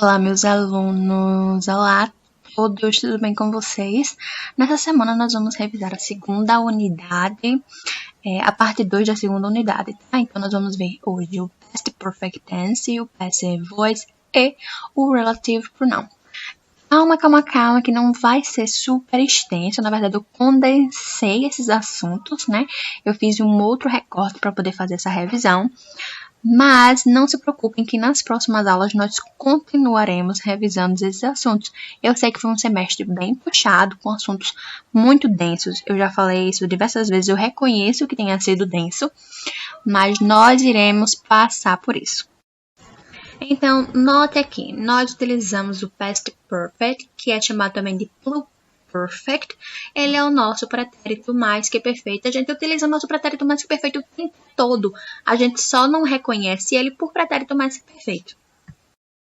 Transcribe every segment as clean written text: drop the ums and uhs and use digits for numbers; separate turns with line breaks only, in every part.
Olá, meus alunos! Olá a todos, tudo bem com vocês? Nessa semana nós vamos revisar a segunda unidade, a parte 2 da segunda unidade, tá? Então nós vamos ver hoje o Past Perfect Tense, o Passive Voice e o Relative Pronoun. Calma, que não vai ser super extenso. Na verdade, eu condensei esses assuntos, né? Eu fiz um outro recorte para poder fazer essa revisão. Mas não se preocupem que nas próximas aulas nós continuaremos revisando esses assuntos. Eu sei que foi um semestre bem puxado, com assuntos muito densos. Eu já falei isso diversas vezes, eu reconheço que tenha sido denso, mas nós iremos passar por isso. Então, note aqui, nós utilizamos o Past Perfect, que é chamado também de Pluperfect. Ele é o nosso pretérito mais que perfeito. A gente utiliza o nosso pretérito mais que perfeito o tempo todo. A gente só não reconhece ele por pretérito mais que perfeito.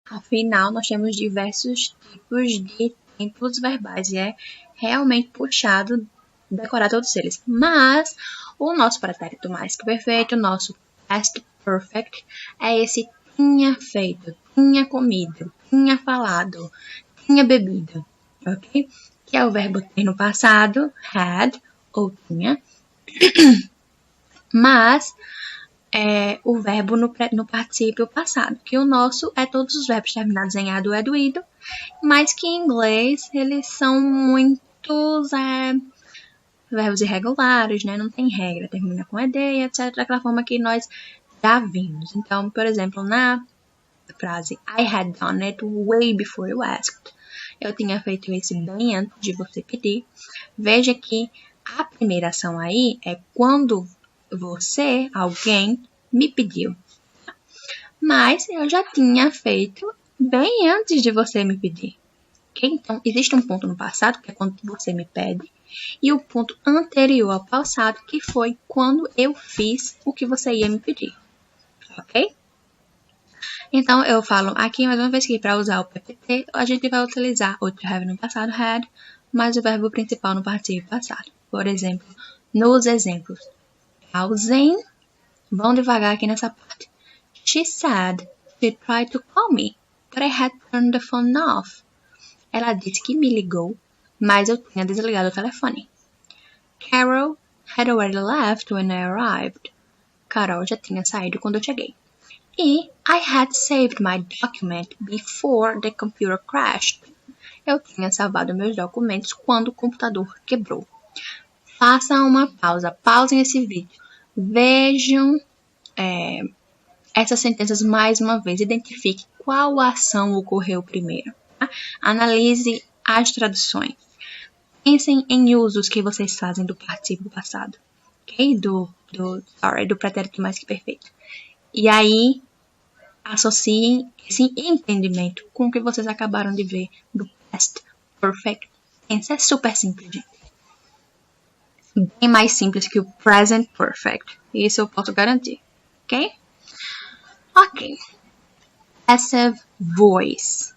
Afinal, nós temos diversos tipos de tempos verbais e é realmente puxado decorar todos eles. Mas o nosso pretérito mais que perfeito, o nosso Past Perfect, é esse tinha feito, tinha comido, tinha falado, tinha bebido, ok? Que é o verbo ter no passado, had, ou tinha, mas o verbo no particípio passado, que o nosso é todos os verbos terminados em ado, edo, ido, mas que em inglês eles são muitos verbos irregulares, né? Não tem regra, termina com ed, etc, daquela forma que nós já vimos. Então, por exemplo, na frase I had done it way before you asked. Eu tinha feito isso bem antes de você pedir. Veja que a primeira ação aí é quando você, alguém, me pediu. Mas eu já tinha feito bem antes de você me pedir. Okay? Então, existe um ponto no passado, que é quando você me pede, e o ponto anterior ao passado, que foi quando eu fiz o que você ia me pedir. Ok? Então, eu falo aqui mais uma vez que para usar o PPT, a gente vai utilizar o to have no passado, had, mas o verbo principal no particípio passado. Por exemplo, nos exemplos. Pausem. Vão devagar aqui nessa parte. She said she tried to call me, but I had turned the phone off. Ela disse que me ligou, mas eu tinha desligado o telefone. Carol had already left when I arrived. Carol já tinha saído quando eu cheguei. E I had saved my document before the computer crashed. Eu tinha salvado meus documentos quando o computador quebrou. Façam uma pausa, pausem esse vídeo. Vejam essas sentenças mais uma vez. Identifique qual ação ocorreu primeiro. Tá? Analise as traduções. Pensem em usos que vocês fazem do particípio passado. Okay? Do pretérito mais que perfeito. E aí, associem esse entendimento com o que vocês acabaram de ver do Past Perfect Tense. É super simples, gente. Bem mais simples que o Present Perfect. Isso eu posso garantir. Ok? Ok. Passive Voice.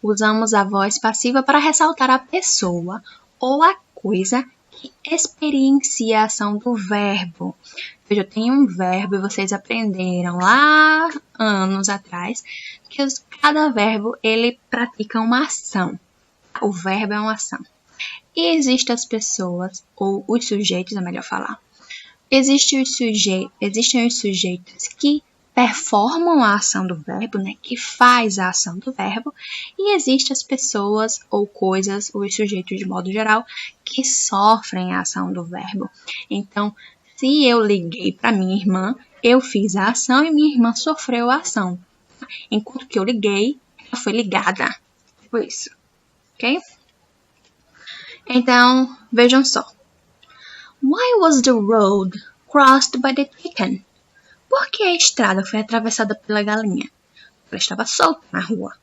Usamos a voz passiva para ressaltar a pessoa ou a coisa que experiencia a ação do verbo. Veja, eu tenho um verbo e vocês aprenderam lá anos atrás que cada verbo ele pratica uma ação. O verbo é uma ação. E existem as pessoas, ou os sujeitos, é melhor falar. Existem os sujeitos que performam a ação do verbo, né, que faz a ação do verbo, e existem as pessoas ou coisas, os sujeitos de modo geral, que sofrem a ação do verbo. Então, se eu liguei para minha irmã, eu fiz a ação e minha irmã sofreu a ação. Enquanto que eu liguei, ela foi ligada. Tipo isso. Ok? Então, vejam só. Why was the road crossed by the chicken? Por que a estrada foi atravessada pela galinha? Ela estava solta na rua.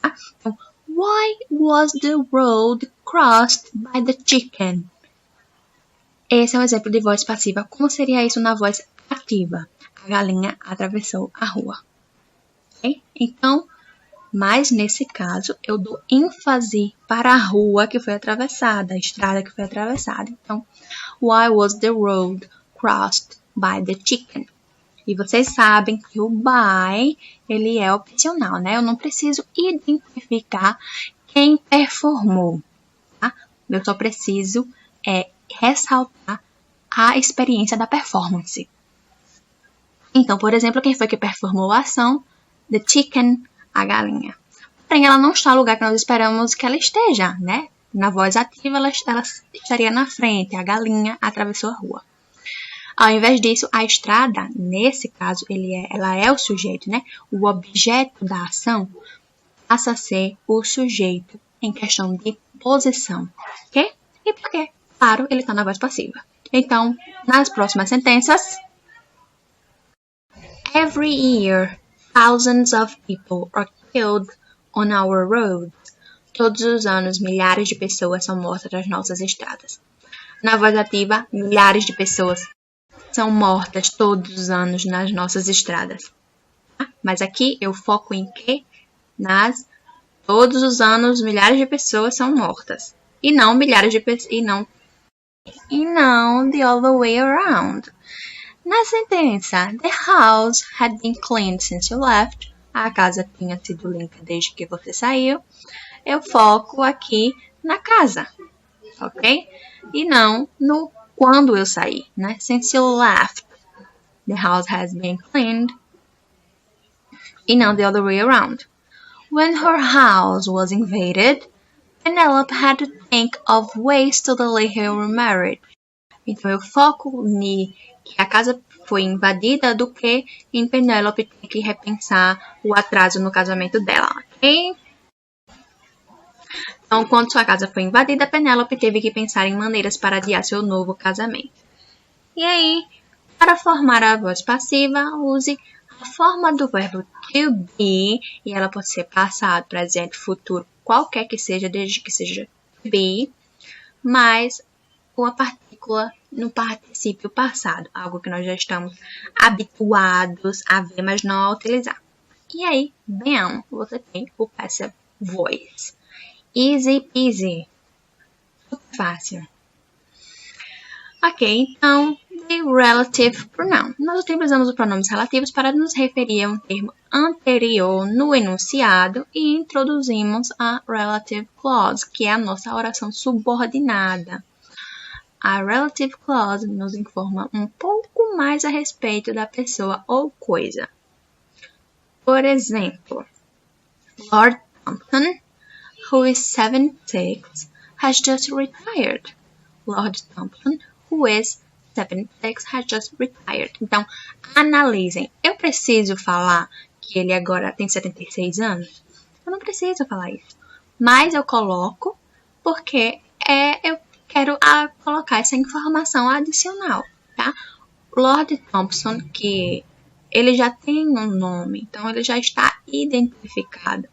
Tá? Então, why was the road crossed by the chicken? Esse é um exemplo de voz passiva. Como seria isso na voz ativa? A galinha atravessou a rua. Okay? Então, mas nesse caso, eu dou ênfase para a rua que foi atravessada, a estrada que foi atravessada. Então, why was the road crossed by the chicken? E vocês sabem que o by, ele é opcional, né? Eu não preciso identificar quem performou, tá? Eu só preciso ressaltar a experiência da performance. Então, por exemplo, quem foi que performou a ação? The chicken, a galinha. Porém, ela não está no lugar que nós esperamos que ela esteja, né? Na voz ativa, ela estaria na frente. A galinha atravessou a rua. Ao invés disso, a estrada, nesse caso, ela é o sujeito, né? O objeto da ação passa a ser o sujeito em questão de posição, ok? E por quê? Claro, ele está na voz passiva. Então, nas próximas sentenças, every year, thousands of people are killed on our roads. Todos os anos, milhares de pessoas são mortas nas nossas estradas. Na voz ativa, milhares de pessoas são mortas todos os anos nas nossas estradas. Mas aqui eu foco em que? Todos os anos, milhares de pessoas são mortas. E não milhares de pessoas. E não the other way around. Na sentença, the house had been cleaned since you left. A casa tinha sido limpa desde que você saiu. Eu foco aqui na casa, ok? E não no quando eu saí, né? Since you left, the house has been cleaned. E não the other way around. When her house was invaded, Penelope had to think of ways to delay her remarriage. Então eu foco em que a casa foi invadida do que em Penelope ter que repensar o atraso no casamento dela, ok? Então, quando sua casa foi invadida, Penelope teve que pensar em maneiras para adiar seu novo casamento. E aí, para formar a voz passiva, use a forma do verbo to be, e ela pode ser passado, presente, futuro, qualquer que seja, desde que seja to be, mais com a partícula no particípio passado, algo que nós já estamos habituados a ver, mas não a utilizar. E aí, bam, você tem o passive voice. Easy peasy. Super fácil. Ok, então, the relative pronoun. Nós utilizamos os pronomes relativos para nos referir a um termo anterior no enunciado e introduzimos a relative clause, que é a nossa oração subordinada. A relative clause nos informa um pouco mais a respeito da pessoa ou coisa. Por exemplo, Lord Thompson, who is 76, has just retired. Lord Thompson, who is 76, has just retired. Então, analisem. Eu preciso falar que ele agora tem 76 anos? Eu não preciso falar isso. Mas eu coloco porque eu quero colocar essa informação adicional, tá? Lord Thompson, que ele já tem um nome, então ele já está identificado.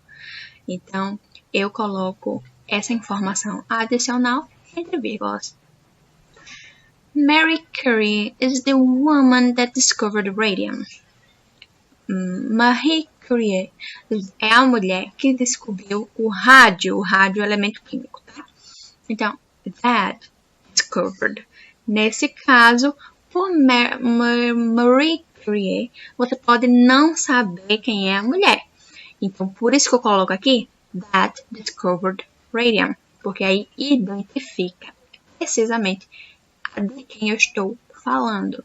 Então, eu coloco essa informação adicional entre vírgulas. Marie Curie is the woman that discovered radium. Marie Curie é a mulher que descobriu o rádio é elemento químico, tá? Então, that discovered. Nesse caso, por Marie Curie, você pode não saber quem é a mulher. Então, por isso que eu coloco aqui that discovered radium, porque aí identifica precisamente de quem eu estou falando.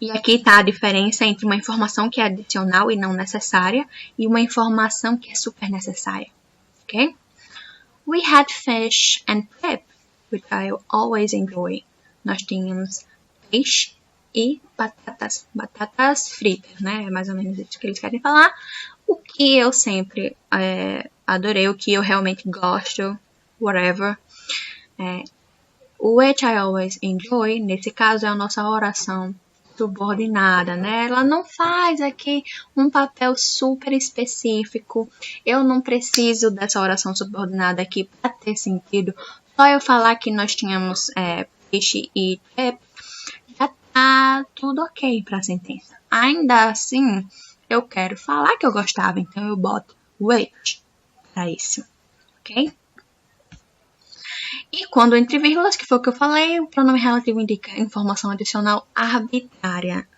E aqui está a diferença entre uma informação que é adicional e não necessária e uma informação que é super necessária, ok? We had fish and pep, which I always enjoy. Nós tínhamos peixe e batatas fritas, né? É mais ou menos isso que eles querem falar. O que eu sempre adorei, o que eu realmente gosto, whatever. Which I always enjoy, nesse caso é a nossa oração subordinada, né? Ela não faz aqui um papel super específico. Eu não preciso dessa oração subordinada aqui para ter sentido. Só eu falar que nós tínhamos peixe e já tá tudo ok para a sentença. Ainda assim, eu quero falar que eu gostava, então eu boto which para isso, ok? E quando entre vírgulas, que foi o que eu falei, o pronome relativo indica informação adicional arbitrária.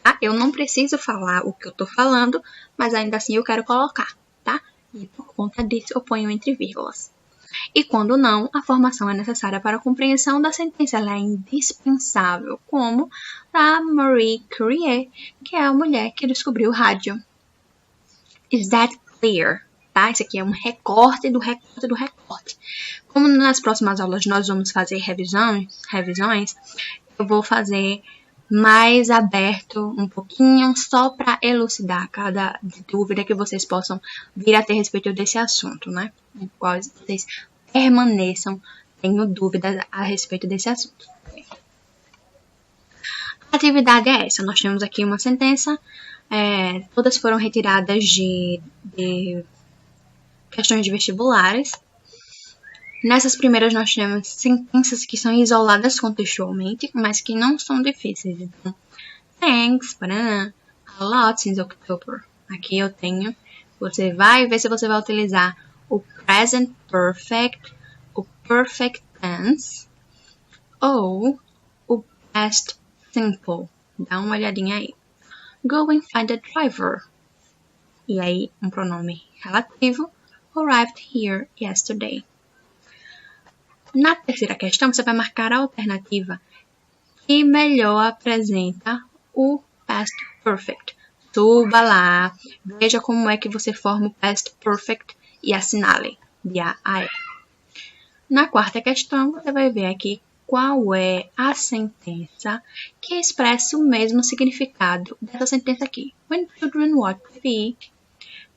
tá? Eu não preciso falar o que eu tô falando, mas ainda assim eu quero colocar, tá? E por conta disso eu ponho entre vírgulas. E quando não, a formação é necessária para a compreensão da sentença, ela é indispensável, como a Marie Curie, que é a mulher que descobriu o rádio. Is that clear? Tá? Esse aqui é um recorte do recorte do recorte. Como nas próximas aulas nós vamos fazer revisões, eu vou fazer mais aberto um pouquinho, só para elucidar cada dúvida que vocês possam vir a ter a respeito desse assunto, né? Em qual vocês permaneçam tendo dúvidas a respeito desse assunto. A atividade é essa. Nós temos aqui uma sentença, todas foram retiradas de questões de vestibulares. Nessas primeiras nós temos sentenças que são isoladas contextualmente, mas que não são difíceis. Então, thanks, banana, a lot since October. Aqui eu tenho, você vai ver se você vai utilizar o present perfect, o perfect tense ou o past simple. Dá uma olhadinha aí. Go and find the driver. E aí, um pronome relativo. Arrived here yesterday. Na terceira questão, você vai marcar a alternativa que melhor apresenta o past perfect. Suba lá, veja como é que você forma o past perfect e assinale de A a E. Na quarta questão, você vai ver aqui qual é a sentença que expressa o mesmo significado dessa sentença aqui. When children watch TV,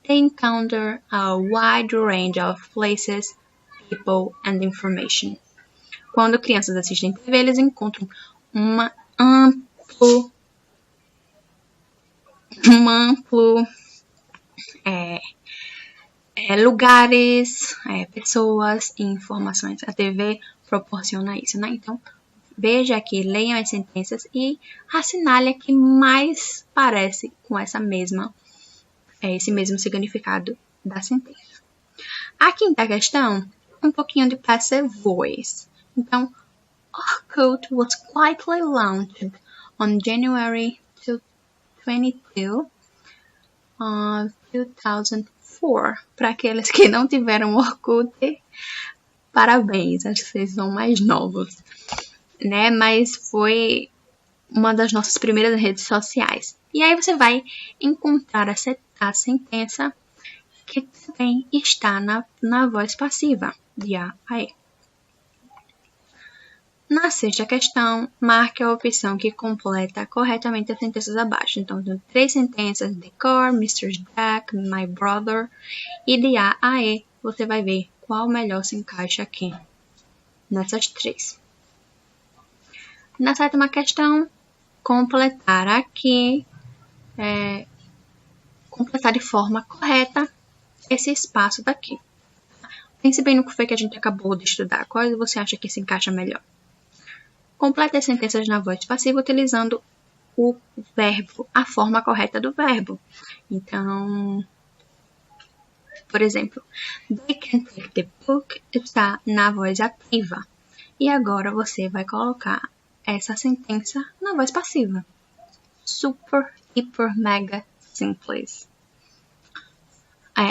they encounter a wide range of places, people and information. Quando crianças assistem TV, eles encontram um amplo lugares, pessoas e informações. A TV proporciona isso, né? Então, veja aqui, leiam as sentenças e assinale a que mais parece com esse mesmo significado da sentença. A quinta questão, um pouquinho de passive voice. Então, Orkut was quietly launched on January 22, 2004. Para aqueles que não tiveram Orkut, parabéns, acho que vocês são mais novos, né? Mas foi uma das nossas primeiras redes sociais. E aí você vai encontrar a sentença que também está na voz passiva, de A a E. Na sexta questão, marque a opção que completa corretamente as sentenças abaixo. Então, tem 3 sentenças de car, Mr. Jack, my brother. E de A a E, você vai ver qual melhor se encaixa aqui, nessas 3. Na sétima questão, completar aqui, completar de forma correta esse espaço daqui. Pense bem no que foi que a gente acabou de estudar. Qual você acha que se encaixa melhor? Complete as sentenças na voz passiva utilizando o verbo, a forma correta do verbo. Então, por exemplo, they can take the book está na voz ativa. E agora você vai colocar essa sentença na voz passiva. Super, hiper, mega, simples.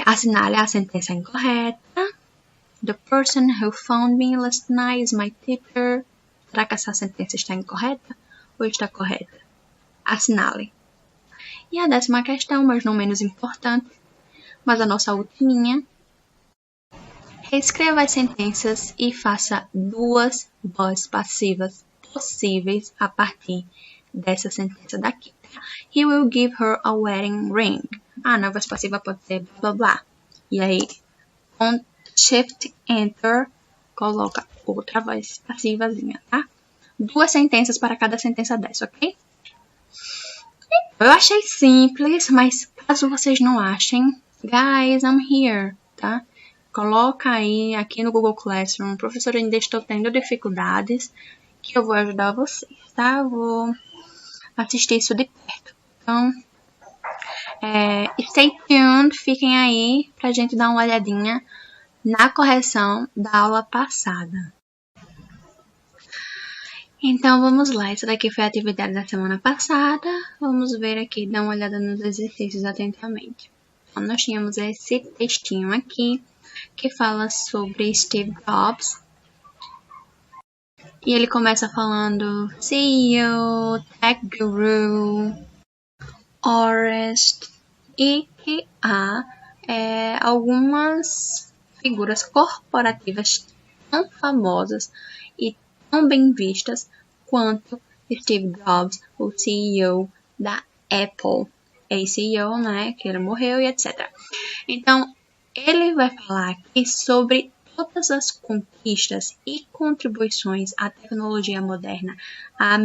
Assinale a sentença incorreta. The person who found me last night is my teacher. Será que essa sentença está incorreta ou está correta? Assinale. E a 10ª questão, mas não menos importante, mas a nossa ultiminha. Reescreva as sentenças e faça 2 vozes passivas possíveis a partir dessa sentença daqui. He will give her a wedding ring. Na voz passiva pode ser blá blá blá. E aí, com Shift Enter, coloca outra voz passivazinha, tá? 2 sentenças para cada sentença dessa, ok? Eu achei simples, mas caso vocês não achem, guys, I'm here, tá? Coloca aí, aqui no Google Classroom, professor, ainda estou tendo dificuldades, que eu vou ajudar vocês, tá? Eu vou assistir isso de perto. Então, stay tuned, fiquem aí pra gente dar uma olhadinha na correção da aula passada. Então vamos lá, essa daqui foi a atividade da semana passada. Vamos ver aqui, dar uma olhada nos exercícios atentamente. Então, nós tínhamos esse textinho aqui que fala sobre Steve Jobs. E ele começa falando CEO, Tech Guru, Orest, e que há algumas figuras corporativas tão famosas e tão bem vistas quanto Steve Jobs, o CEO da Apple, ex-CEO, né, que ele morreu e etc. Então, ele vai falar aqui sobre todas as conquistas e contribuições à tecnologia moderna, à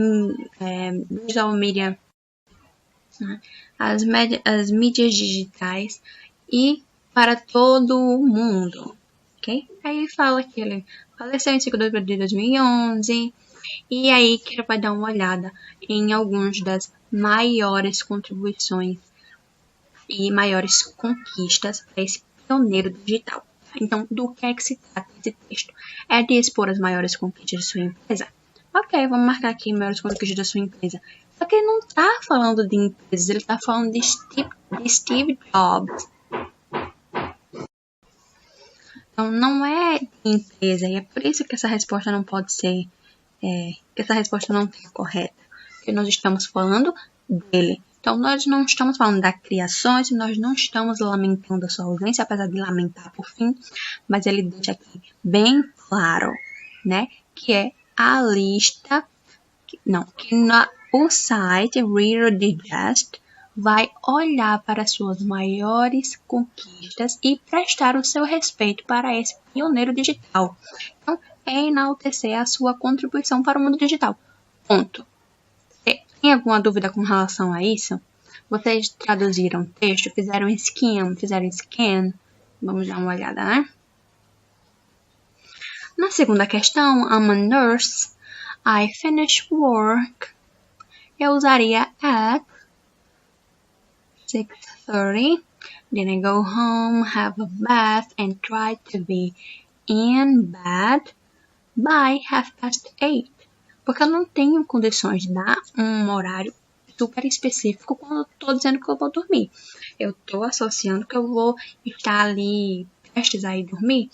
visual media, né, as mídias digitais e para todo o mundo. Okay? Aí fala que ele faleceu em 5 de outubro de 2011 e aí que ele vai dar uma olhada em algumas das maiores contribuições e maiores conquistas para esse pioneiro digital. Então, do que é que se trata esse texto? É de expor as maiores conquistas de sua empresa? Ok, vamos marcar aqui maiores conquistas da sua empresa. Só que ele não está falando de empresas, ele está falando de Steve Jobs. Então, não é de empresa, e é por isso que essa resposta não pode ser, que essa resposta não é correta. Porque nós estamos falando dele. Então, nós não estamos falando da criação, nós não estamos lamentando a sua ausência, apesar de lamentar por fim, mas ele deixa aqui bem claro, né, que é a lista, o site Reader Digest vai olhar para as suas maiores conquistas e prestar o seu respeito para esse pioneiro digital. Então, é enaltecer a sua contribuição para o mundo digital. Ponto. Tem alguma dúvida com relação a isso? Vocês traduziram o texto, fizeram scan? Vamos dar uma olhada, né? Na segunda questão, I'm a nurse. I finish work. Eu usaria at 6:30. Then I go home, have a bath, and try to be in bed by 8:30. Porque eu não tenho condições de dar um horário super específico quando eu estou dizendo que eu vou dormir. Eu estou associando que eu vou estar ali prestes a ir dormir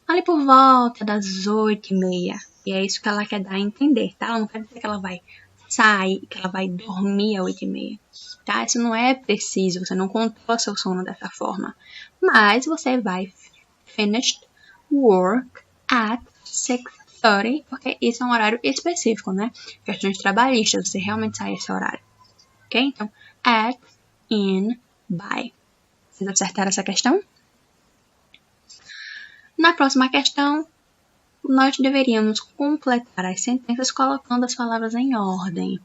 ali por volta das 8:30. E é isso que ela quer dar a entender, tá? Ela não quer dizer que ela vai sair, que ela vai dormir às 8:30. Tá? Isso não é preciso, você não controla seu sono dessa forma. Mas você vai finish work at 6:30, porque isso é um horário específico, né? Questões trabalhistas, você realmente sai esse horário. Ok? Então, at, in, by. Vocês acertaram essa questão? Na próxima questão, nós deveríamos completar as sentenças colocando as palavras em ordem.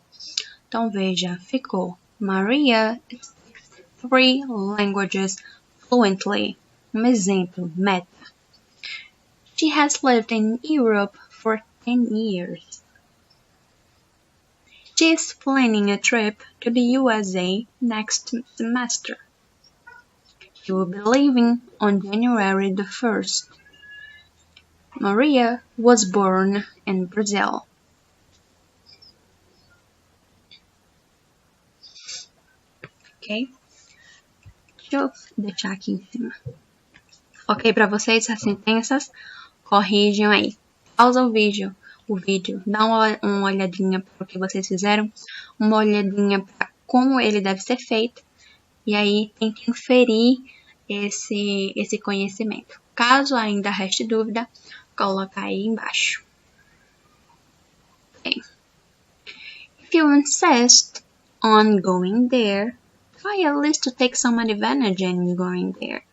Então, veja, ficou Maria speaks 3 languages fluently. Um exemplo, meta. She has lived in Europe for 10 years. She is planning a trip to the USA next semester. She will be leaving on January the 1st. Maria was born in Brazil. Ok? Deixa eu deixar aqui em cima. Ok para vocês as sentenças? Corrijam aí. Pausa o vídeo, dá uma olhadinha para o que vocês fizeram, uma olhadinha para como ele deve ser feito, e aí tente inferir esse conhecimento. Caso ainda reste dúvida, coloca aí embaixo. Okay. If you insist on going there, try at least to take some advantage in going there.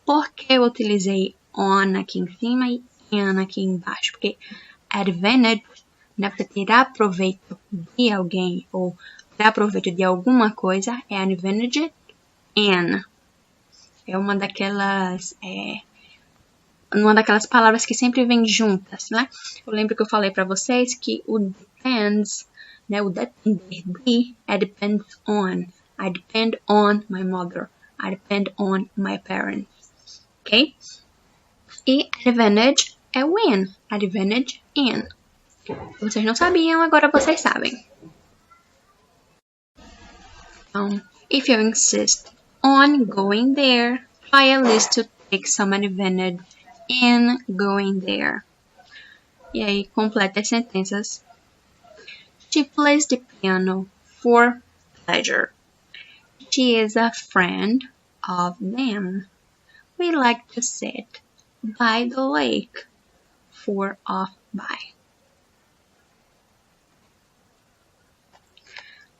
Por que eu utilizei on aqui em cima e in aqui embaixo? Porque advantage, né, para tirar proveito de alguém ou tirar proveito de alguma coisa, é advantage in. É uma daquelas palavras que sempre vem juntas, né? Eu lembro que eu falei para vocês que o depends, né, o depender de é depends on. I depend on my mother. I depend on my parents. Ok? E advantage é win. Advantage in. Se vocês não sabiam, agora vocês sabem. Então, if you insist on going there, try at least to take some advantage in going there. E aí, completa as sentenças. She plays the piano for pleasure. She is a friend of them. We like to sit by the lake for off by.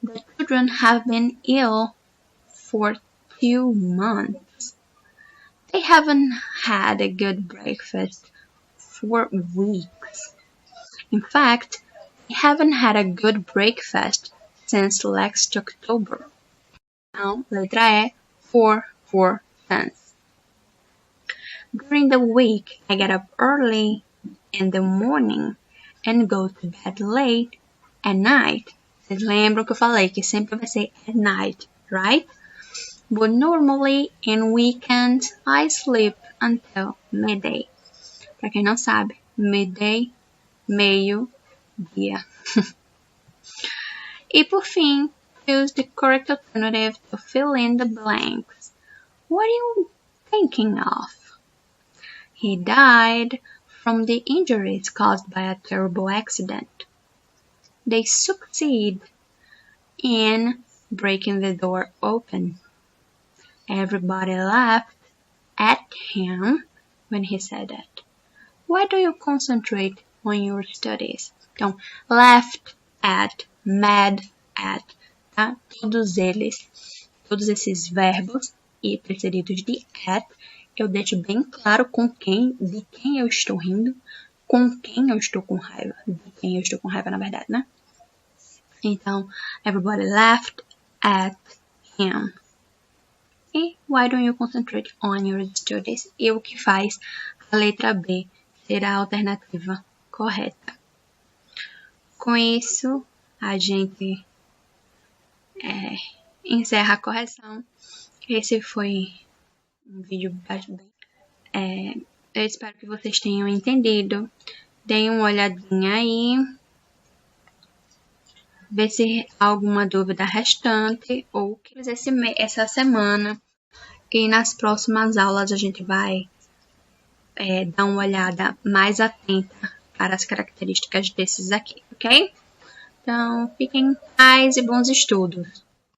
The children have been ill for 2 months. They haven't had a good breakfast for weeks. In fact, they haven't had a good breakfast since last October. Now, letra E, for cents. During the week, I get up early in the morning and go to bed late at night. Vocês lembram que eu falei que sempre vai ser at night, right? But normally in weekends I sleep until midday. Pra quem não sabe, midday, meio-dia. E por fim, choose the correct alternative to fill in the blanks. What are you thinking of? He died from the injuries caused by a terrible accident. They succeed in breaking the door open. Everybody laughed at him when he said that. Why do you concentrate on your studies? Então, laughed at, mad at, tá? Todos esses verbos e precedidos de at, eu deixo bem claro de quem eu estou rindo, com quem eu estou com raiva. De quem eu estou com raiva, na verdade, né? Então, everybody laughed at him. E why don't you concentrate on your studies? E o que faz a letra B ser a alternativa correta. Com isso, a gente encerra a correção. Esse foi um vídeo bem. Eu espero que vocês tenham entendido. Deem uma olhadinha aí. Ver se há alguma dúvida restante ou que essa semana. E nas próximas aulas a gente vai dar uma olhada mais atenta para as características desses aqui, ok? Então, fiquem em paz e bons estudos.